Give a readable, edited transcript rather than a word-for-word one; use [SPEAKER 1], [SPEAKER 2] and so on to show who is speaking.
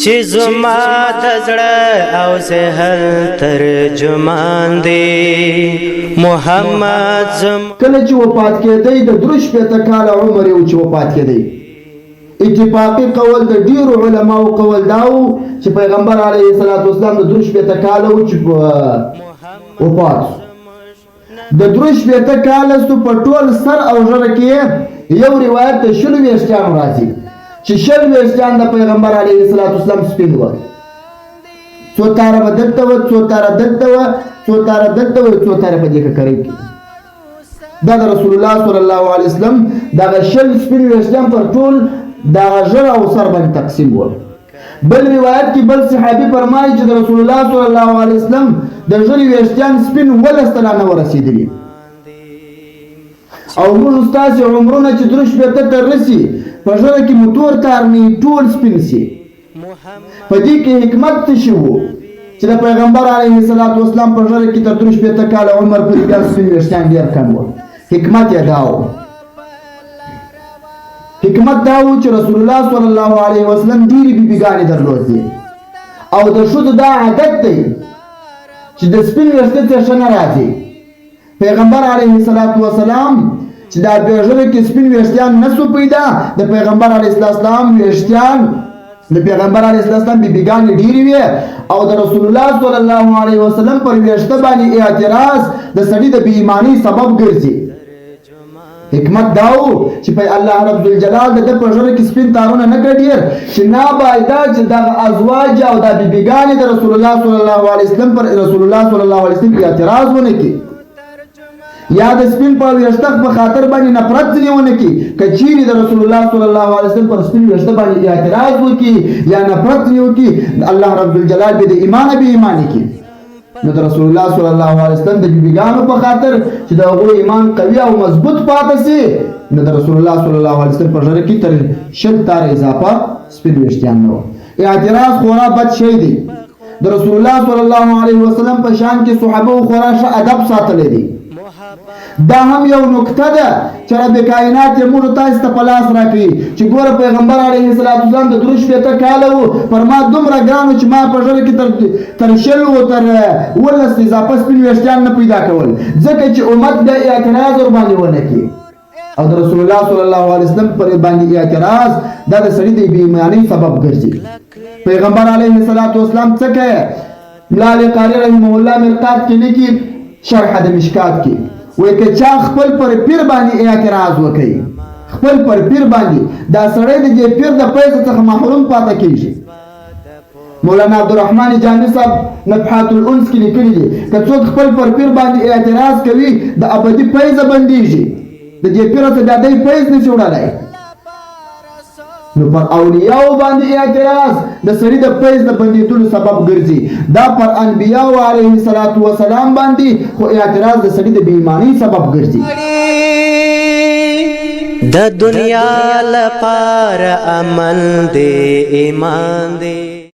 [SPEAKER 1] چې زما د زړه او ذهن ترجمان دی محمد
[SPEAKER 2] کله چې وفات کېدی د درش پېته کاله عمر یې و چې وفات کېدی اتفاقي قول د ډیرو علماو قول دا و چې پیغمبر علیه الصلاة والسلام د درش پېته کاله و چې وفات د درش پېته کاله ستو په ټول سر او ژړه کې یو روایت د شلو ویشتیانو راځي چې شل ویشتیان د پیغمبر علیه الصلاة والسلام سپین وه څو تاره به دلته وه څو تاره دلته وه څو تاره دلته وه څو تاره په دې ککرۍ کې دا د رسول الله صلی الله علیه وسلم دغه شل سپین ویشتیان پر ټول دغه ژړه او سر باندې تقسیم وه بل روایت کې بل صحابي فرمایي چې د رسول الله صلی الله علیه وسلم د ژړې ویشتیان سپین 12 تنه نه ورسېدلي او موږ ستاسې عمرونه چې درش پېته ته رسي په ژړه کې مو تور تار نه ټول سپین سي په دې کې حکمت څه شی و چې د پیغمبر علیه الصلاة والسلام په ژړه کې تر درش پېته کاله عمر پورې بیا سپین ویښتان ډېر کم و حکمت یې دا و حکمت دا و چې رسول الله صلی الله علیه وسلم ډېرې بیبیګانې درلودې او د ښځو دا عادت دی چې د سپین ویښته ته ښه نه راځي پیغمبر علیه الصلاة والسلام چې دا ژړه کې سپین ویښتان نسو پیدا د پیغمبر علیه السلام ویښتان د پیغمبر علیه السلام بیبیګانې ډېرې وې او د رسول الله صلی الله علیه وسلم پر ویښته باندې اعتراض د سړي د بې ایمانۍ سبب ګرځي حکمت دا و چې په الله رب الجلال د په ژړه کې سپین تارونه نه کړي ډېر چې نابایده چې دغه ازواج او د بیبیګانې د رسول الله صلی الله علیه وسلم پر رسول الله صلی الله علیه وسلم اعتراض ونه کړي یا د سپین په ویښته په خاطر باندې نفرت ځینې ونه کړي که چیرې د رسول الله صلی الله علیه وسلم پر سپین ویښته باندې اعتراض وکړي یا نفرت ځینې وکړي الله رب الجلال به د ایمانه بې ایماني کړي نو د رسول الله صلی الله علیه وسلم د بیبیګانو په خاطر چې د هغوی ایمان قوي او مضبوط پاتې سي نو د رسول الله صلی الله علیه وسلم په ژړه کې تر 100 تاره اضافه سپین ویښتان نه وه اعتراض خورا بد شی دی د رسول الله صلی الله علیه وسلم په شان کې صحابه خورا ښه ادب ساتلی دی دا هم یو نکته ده چې رب کائنات یې موږ تاسو ته په لاس راکړي چې ګوره پیغمبر علیه السلام د درش پېته کاله و پر ما دومره ګران و چې ما په ژړه کې تر 10 و تر 12 اضافه سپین ویښتان نه پیدا کول ځکه چې امت د اعتراض ورباندې ونه کړي او د رسول الله صلی الله علیه وسلم پر باندې اعتراض دا د سړي د بې ایمانۍ سبب ګرځي پیغمبر علیه السلام څه کوي ملا علی قاري رحمه الله مرقات کې لیکي شرح د مشکات کې وای که چا خپل پر پیر باندې اعتراض وکړي خپل پر پیر باندې دا سړی د دې پیر د فیض څخه محروم پاتې کیږي مولانا عبدالرحمن جامی صاحب نفحات الانس کې لیکلي دي که څوک خپل پر پیر باندې اعتراض کوي د ابدي فیض بندیږي د دې پیر څخه د دې فیض نشي وړلای نو پر اولیاء باندې اعتراض د سړي د فیض د بندیدلو سبب ګرځي دا پر انبیاء علیه الصلاة والسلام باندې خو اعتراض د سړي د بې ایمانۍ سبب ګرځي
[SPEAKER 1] د دنیا لپاره عمل دی ایمان دی